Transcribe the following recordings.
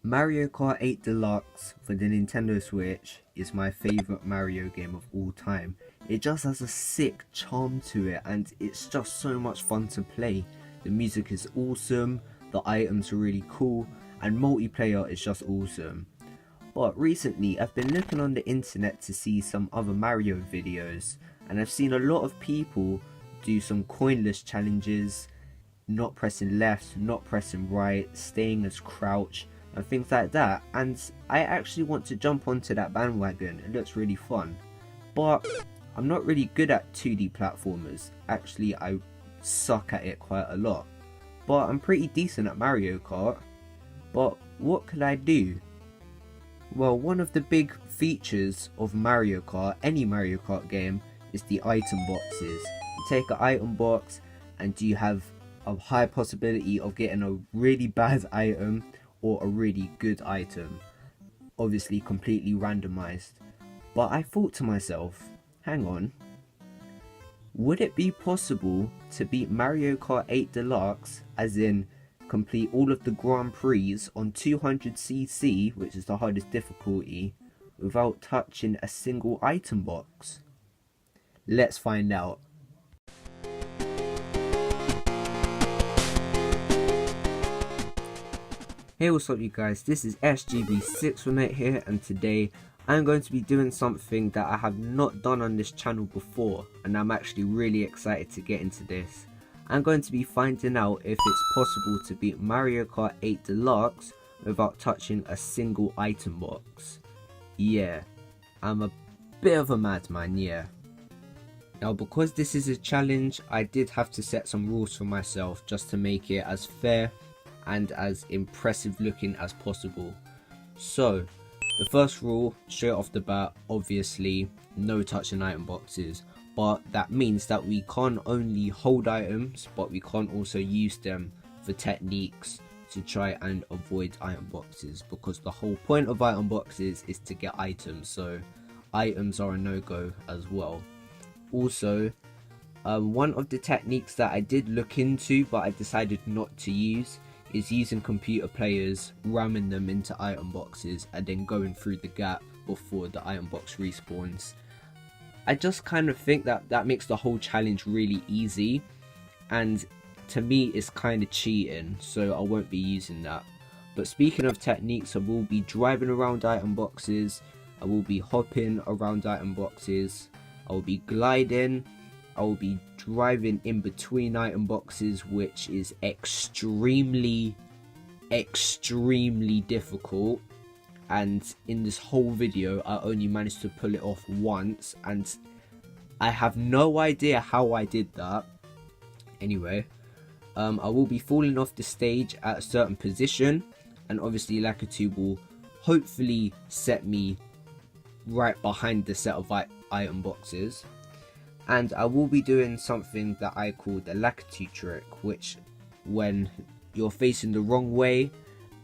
Mario Kart 8 Deluxe for the Nintendo Switch is my favourite Mario game of all time. It just has a sick charm to it and it's just so much fun to play. The music is awesome, the items are really cool, and multiplayer is just awesome. But recently I've been looking on the internet to see some other Mario videos, and I've seen a lot of people do some coinless challenges, not pressing left, not pressing right, staying as crouch and things like that, and I actually want to jump onto that bandwagon. It looks really fun, but I'm not really good at 2D platformers. Actually, I suck at it quite a lot, but I'm pretty decent at Mario Kart. But what could I do? Well, one of the big features of Mario Kart, any Mario Kart game, is the item boxes. You take an item box and you have a high possibility of getting a really bad item or a really good item, obviously completely randomized. But I thought to myself, hang on, would it be possible to beat Mario Kart 8 Deluxe, as in complete all of the Grand Prix on 200cc, which is the hardest difficulty, without touching a single item box? Let's find out. Hey, what's up you guys, this is SGB618 here, and today I'm going to be doing something that I have not done on this channel before, and I'm actually really excited to get into this. I'm going to be finding out if it's possible to beat Mario Kart 8 Deluxe without touching a single item box. Yeah, I'm a bit of a madman, yeah. Now, because this is a challenge, I did have to set some rules for myself just to make it as fair and as impressive looking as possible. So, the first rule, straight off the bat, obviously, no touching item boxes. But that means that we can't only hold items, but we can't also use them for techniques to try and avoid item boxes, because the whole point of item boxes is to get items, so items are a no-go as well. Also, one of the techniques that I did look into but I decided not to use is using computer players, ramming them into item boxes and then going through the gap before the item box respawns. I just kind of think that that makes the whole challenge really easy, and to me it's kind of cheating, so I won't be using that. But speaking of techniques, I will be driving around item boxes, I will be hopping around item boxes, I will be gliding, I will be driving in between item boxes, which is extremely difficult. And in this whole video I only managed to pull it off once, and I have no idea how I did that. Anyway, I will be falling off the stage at a certain position, and obviously Lakitu will hopefully set me right behind the set of item boxes. And I will be doing something that I call the Lakitu trick, which when you're facing the wrong way,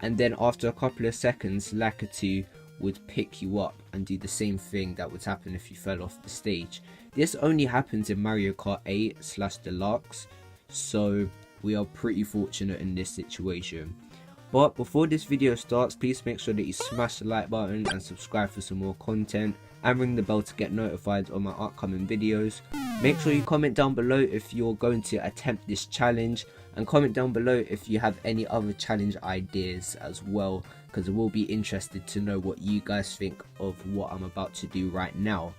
and then after a couple of seconds Lakitu would pick you up and do the same thing that would happen if you fell off the stage. This only happens in Mario Kart 8/Deluxe, so we are pretty fortunate in this situation. But before this video starts, please make sure that you smash the like button and subscribe for some more content, and ring the bell to get notified on my upcoming videos. Make sure you comment down below if you're going to attempt this challenge, and comment down below if you have any other challenge ideas as well, because I will be interested to know what you guys think of what I'm about to do right now.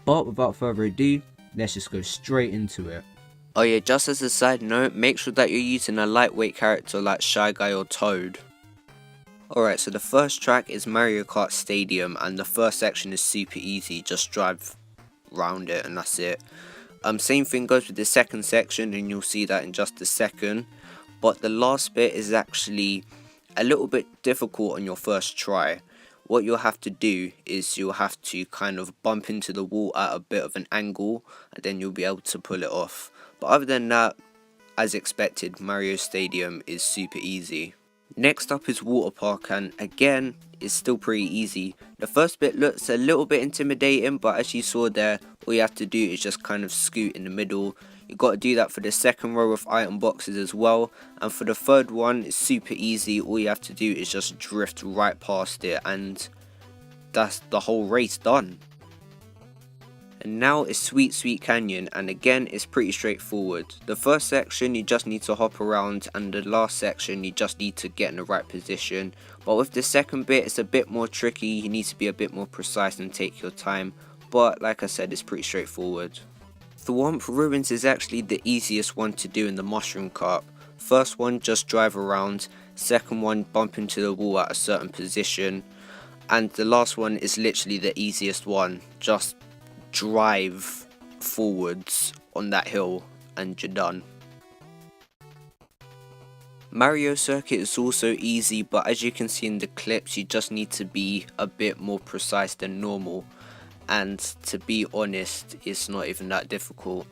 But without further ado, let's just go straight into it. Oh yeah, just as a side note, make sure that you're using a lightweight character like Shy Guy or Toad. Alright, so the first track is Mario Kart Stadium, and the first section is super easy, just drive round it and that's it. Same thing goes with the second section, and you'll see that in just a second. But the last bit is actually a little bit difficult on your first try. What you'll have to do is you'll have to kind of bump into the wall at a bit of an angle, and then you'll be able to pull it off. But other than that, as expected, Mario Stadium is super easy. Next up is Water Park, and again, it's still pretty easy. The first bit looks a little bit intimidating, but as you saw there, all you have to do is just kind of scoot in the middle. You got to do that for the second row of item boxes as well, and for the third one it's super easy. All you have to do is just drift right past it and that's the whole race done. And now it's Sweet Canyon, and again it's pretty straightforward. The first section you just need to hop around, and the last section you just need to get in the right position. But with the second bit it's a bit more tricky, you need to be a bit more precise and take your time, but like I said, it's pretty straightforward. Thwomp Ruins is actually the easiest one to do in the Mushroom Kart. First one, just drive around, second one, bump into the wall at a certain position, and the last one is literally the easiest one, just drive forwards on that hill and you're done. Mario Circuit is also easy, but as you can see in the clips you just need to be a bit more precise than normal, and to be honest it's not even that difficult.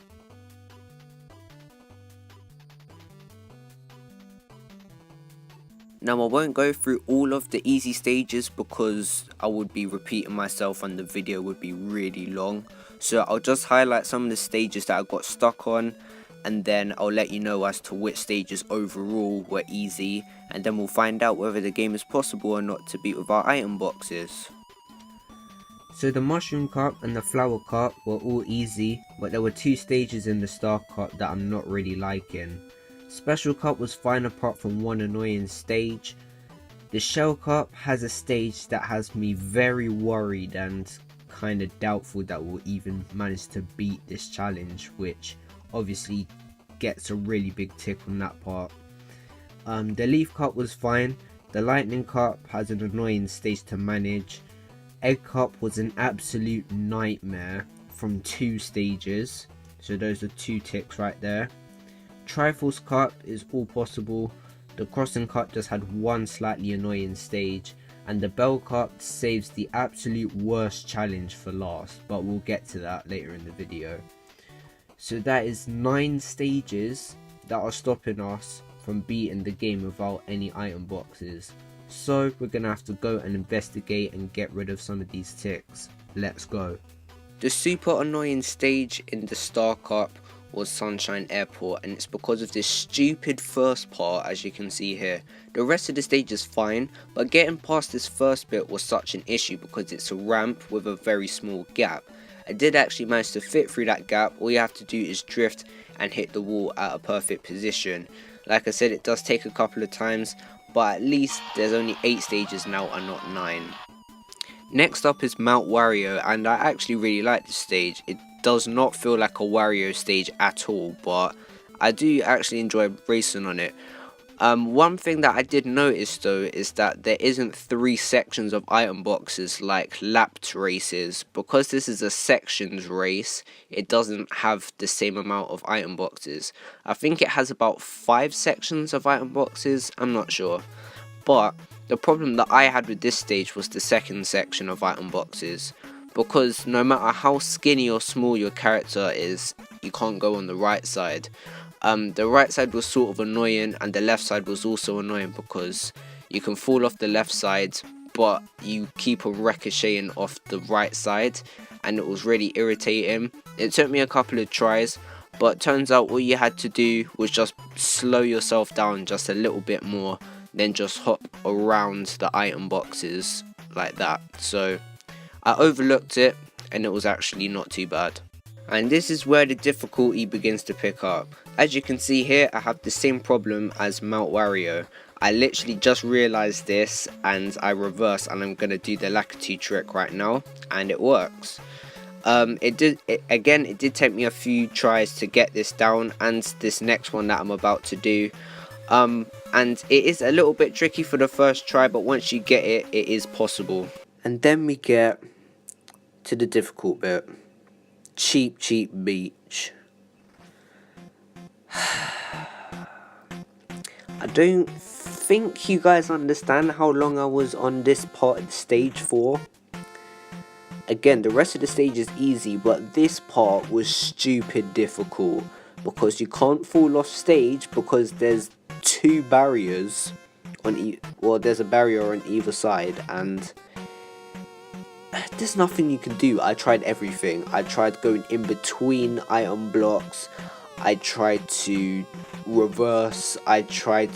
Now I won't go through all of the easy stages because I would be repeating myself and the video would be really long. So I'll just highlight some of the stages that I got stuck on, and then I'll let you know as to which stages overall were easy, and then we'll find out whether the game is possible or not to beat with our item boxes. So the Mushroom Kart and the Flower Kart were all easy, but there were two stages in the Star Kart that I'm not really liking. Special Kart was fine apart from one annoying stage. The Shell Kart has a stage that has me very worried and kind of doubtful that we'll even manage to beat this challenge, which obviously gets a really big tick on that part. The Leaf Kart was fine. The Lightning Kart has an annoying stage to manage. Egg Kart was an absolute nightmare from two stages, so those are two ticks right there. Triforce Kart is all possible. The Crossing Kart just had one slightly annoying stage, and the Bell Kart saves the absolute worst challenge for last, but we'll get to that later in the video. So that is 9 stages that are stopping us from beating the game without any item boxes. So we're gonna have to go and investigate and get rid of some of these ticks. Let's go. The super annoying stage in the Star Kart was Sunshine Airport, and it's because of this stupid first part, as you can see here. The rest of the stage is fine, but getting past this first bit was such an issue because it's a ramp with a very small gap. I did actually manage to fit through that gap. All you have to do is drift and hit the wall at a perfect position. Like I said, it does take a couple of times, but at least there's only 8 stages now and not 9. Next up is Mount Wario, and I actually really like this stage. It does not feel like a Wario stage at all, but I do actually enjoy racing on it. One thing that I did notice though is that there isn't 3 sections of item boxes like lapped races. Because this is a sections race, it doesn't have the same amount of item boxes. I think it has about 5 sections of item boxes, I'm not sure. But the problem that I had with this stage was the second section of item boxes, because no matter how skinny or small your character is, you can't go on the right side. The right side was sort of annoying, and the left side was also annoying because you can fall off the left side but you keep on ricocheting off the right side, and it was really irritating. It took me a couple of tries, but turns out all you had to do was just slow yourself down just a little bit more, then just hop around the item boxes like that. So I overlooked it and it was actually not too bad. And this is where the difficulty begins to pick up. As you can see here, I have the same problem as Mount Wario. I literally just realized this and I reversed, and I'm going to do the Lakitu trick right now, and it works. It did take me a few tries to get this down, and this next one that I'm about to do. And it is a little bit tricky for the first try, but once you get it, it is possible. And then we get to the difficult bit. Cheap Beach. I don't think you guys understand how long I was on this part of the stage for. Again, the rest of the stage is easy, but this part was stupid difficult because you can't fall off stage because there's 2 barriers on there's a barrier on either side, and there's nothing you can do. I tried everything. I tried going in between item blocks. I tried to reverse, I tried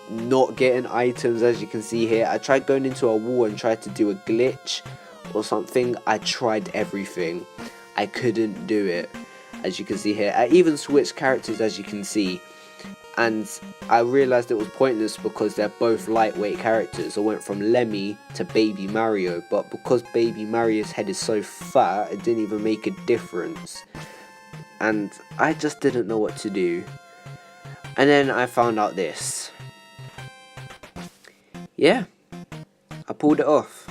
not getting items, as you can see here. I tried going into a wall and tried to do a glitch or something. I tried everything. I couldn't do it, as you can see here. I even switched characters, as you can see, and I realized it was pointless because they're both lightweight characters. I went from Lemmy to Baby Mario, but because Baby Mario's head is so fat, it didn't even make a difference, and I just didn't know what to do. And then I found out this. Yeah, I pulled it off.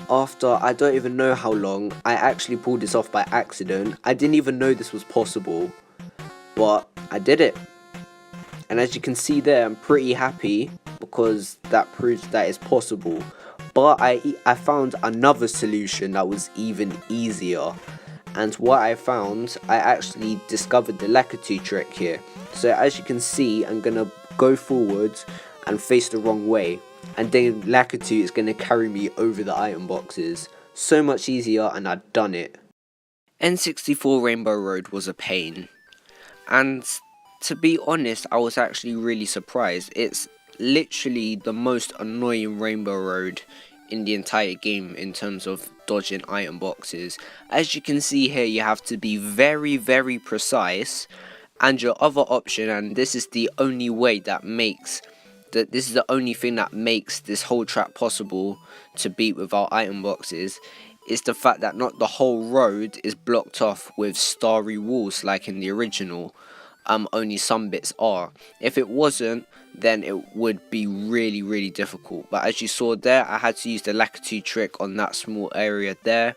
After I don't even know how long, I actually pulled this off by accident. I didn't even know this was possible, but I did it. And as you can see there, I'm pretty happy because that proves that it's possible. But I found another solution that was even easier. And what I found, I actually discovered the Lakitu trick here. So as you can see, I'm going to go forward and face the wrong way. And then Lakitu is going to carry me over the item boxes. So much easier, and I'd done it. N64 Rainbow Road was a pain. And to be honest, I was actually really surprised. It's literally the most annoying Rainbow Road in the entire game in terms of dodging item boxes. As you can see here, you have to be very, very precise. And your other option, and this is the only way that makes... this is the only thing that makes this whole track possible to beat without item boxes, is the fact that not the whole road is blocked off with starry walls like in the original. Only some bits are. If it wasn't, then it would be really, really difficult. But as you saw there, I had to use the Lakitu trick on that small area there.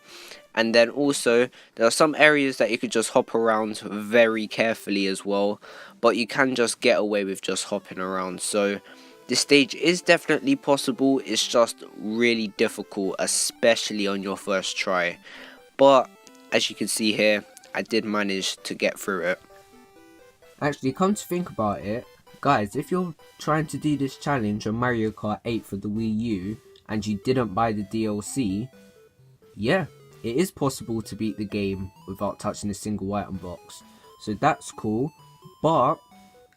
And then also, there are some areas that you could just hop around very carefully as well. But you can just get away with just hopping around. So this stage is definitely possible. It's just really difficult, especially on your first try. But as you can see here, I did manage to get through it. Actually, come to think about it, guys, if you're trying to do this challenge on Mario Kart 8 for the Wii U and you didn't buy the DLC, yeah, it is possible to beat the game without touching a single item box. So that's cool, but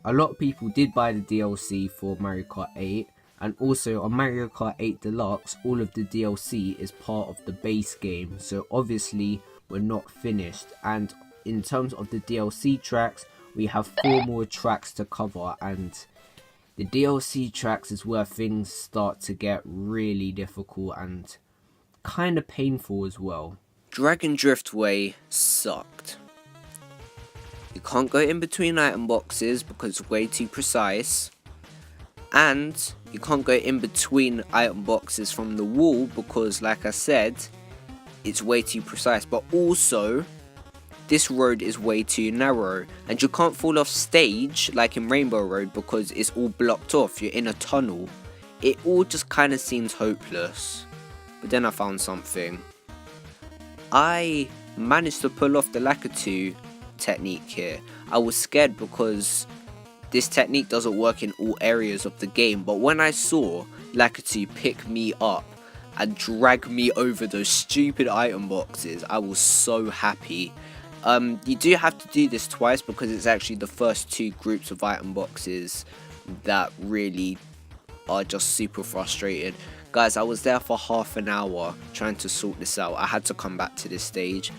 a lot of people did buy the DLC for Mario Kart 8, and also on Mario Kart 8 Deluxe, all of the DLC is part of the base game, so obviously we're not finished. And in terms of the DLC tracks, we have 4 more tracks to cover, and the DLC tracks is where things start to get really difficult and kind of painful as well. Dragon Driftway sucked. You can't go in between item boxes because it's way too precise, and you can't go in between item boxes from the wall because, like I said, it's way too precise. But also, this road is way too narrow, and you can't fall off stage like in Rainbow Road because it's all blocked off. You're in a tunnel. It all just kind of seems hopeless. But then I found something. I managed to pull off the Lakitu technique here. I was scared because this technique doesn't work in all areas of the game, but when I saw Lakitu pick me up and drag me over those stupid item boxes, I was so happy. You do have to do this twice because it's actually the first 2 groups of item boxes that really are just super frustrated. Guys, I was there for half an hour trying to sort this out. I had to come back to this stage.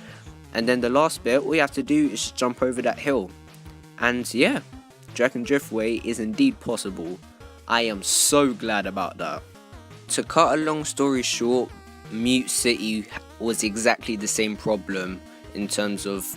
And then the last bit, all you have to do is just jump over that hill. And yeah, Dragon Driftway is indeed possible. I am so glad about that. To cut a long story short, Mute City was exactly the same problem in terms of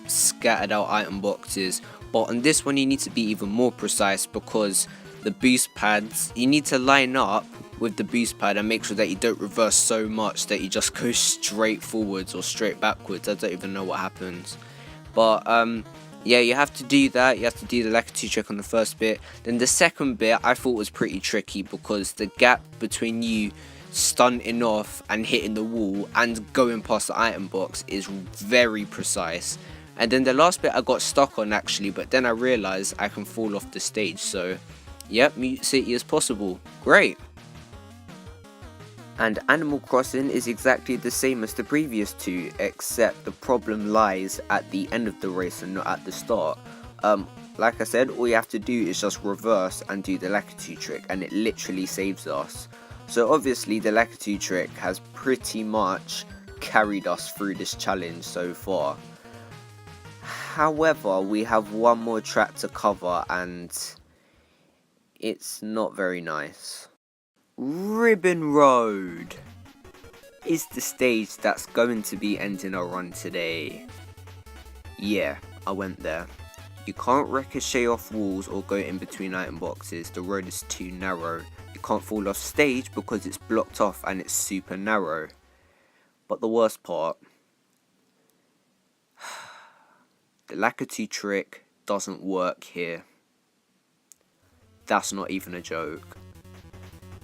scattered out item boxes, but on this one you need to be even more precise because the boost pads, you need to line up with the boost pad and make sure that you don't reverse so much that you just go straight forwards or straight backwards. I don't even know what happens, but yeah, you have to do that. You have to do the Lakitu trick on the first bit. Then the second bit I thought was pretty tricky because the gap between you stunting off and hitting the wall and going past the item box is very precise. And then the last bit I got stuck on actually, but then I realized I can fall off the stage. So yep, Mute City is possible. Great. And Animal Crossing is exactly the same as the previous two, except the problem lies at the end of the race and not at the start. Like I said, all you have to do is just reverse and do the Lakitu trick, and it literally saves us. So obviously the Lakitu trick has pretty much carried us through this challenge so far. However, we have one more track to cover and it's not very nice. Ribbon Road is the stage that's going to be ending our run today. Yeah, I went there. You can't ricochet off walls or go in between item boxes, the road is too narrow. You can't fall off stage because it's blocked off and it's super narrow. But the worst part, the Lakitu trick doesn't work here. That's not even a joke.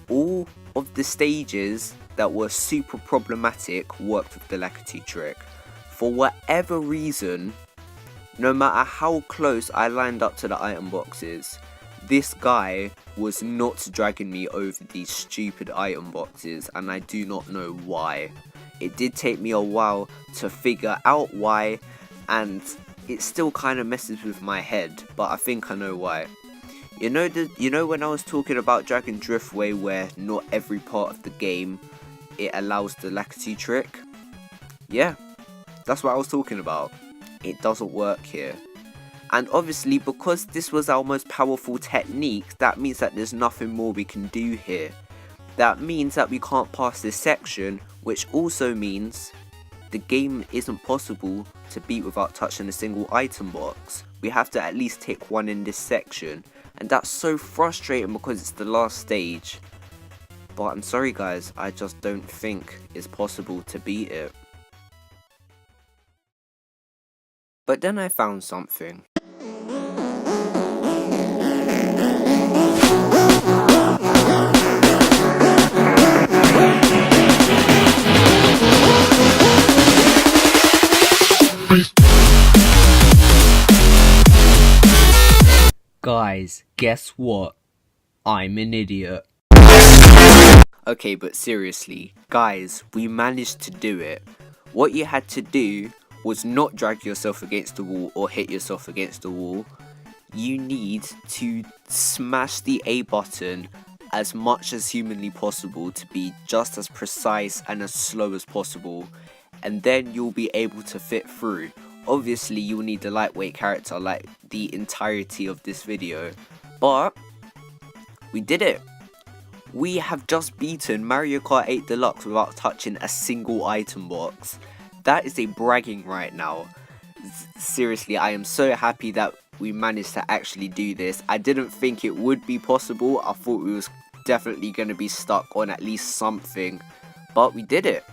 All of the stages that were super problematic worked with the Lakitu trick. For whatever reason, no matter how close I lined up to the item boxes, this guy was not dragging me over these stupid item boxes, and I do not know why. It did take me a while to figure out why, and it still kind of messes with my head, but I think I know why. You know when I was talking about Dragon Driftway where not every part of the game it allows the Lakitu trick? Yeah, that's what I was talking about. It doesn't work here. And obviously because this was our most powerful technique, that means that there's nothing more we can do here. That means that we can't pass this section, which also means the game isn't possible to beat without touching a single item box. We have to at least take one in this section. And that's so frustrating because it's the last stage. But I'm sorry guys, I just don't think it's possible to beat it. But then I found something. Guys, guess what? I'm an idiot. Okay, but seriously, guys, we managed to do it. What you had to do was not drag yourself against the wall or hit yourself against the wall. You need to smash the A button as much as humanly possible to be just as precise and as slow as possible, and then you'll be able to fit through. Obviously you'll need a lightweight character like the entirety of this video, but we did it. We have just beaten Mario Kart 8 Deluxe without touching a single item box. That is a bragging right now. Seriously, I am so happy that we managed to actually do this. I didn't think it would be possible. I thought we was definitely going to be stuck on at least something, but we did it.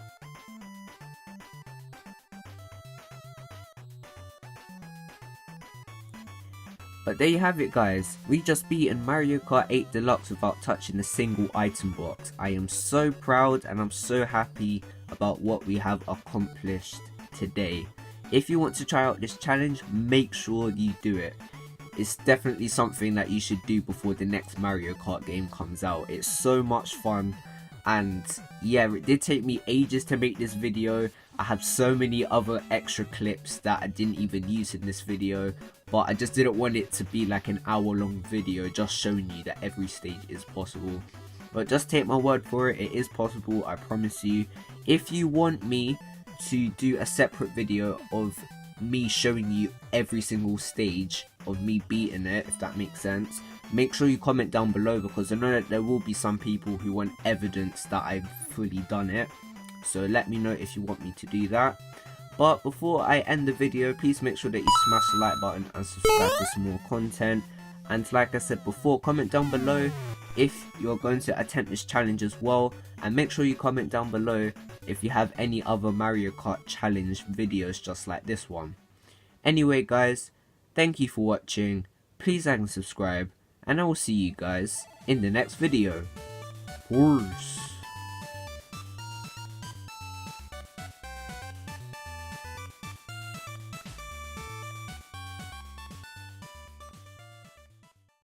But there you have it guys, we just beaten Mario Kart 8 Deluxe without touching a single item box. I am so proud and I'm so happy about what we have accomplished today. If you want to try out this challenge, make sure you do it. It's definitely something that you should do before the next Mario Kart game comes out. It's so much fun, and yeah, it did take me ages to make this video. I have so many other extra clips that I didn't even use in this video, but I just didn't want it to be like an hour-long video just showing you that every stage is possible. But just take my word for it, it is possible, I promise you. If you want me to do a separate video of me showing you every single stage of me beating it, if that makes sense, make sure you comment down below, because I know that there will be some people who want evidence that I've fully done it. So let me know if you want me to do that. But before I end the video, please make sure that you smash the like button and subscribe for some more content. And like I said before, comment down below if you're going to attempt this challenge as well. And make sure you comment down below if you have any other Mario Kart challenge videos just like this one. Anyway guys, thank you for watching. Please like and subscribe. And I will see you guys in the next video. Peace.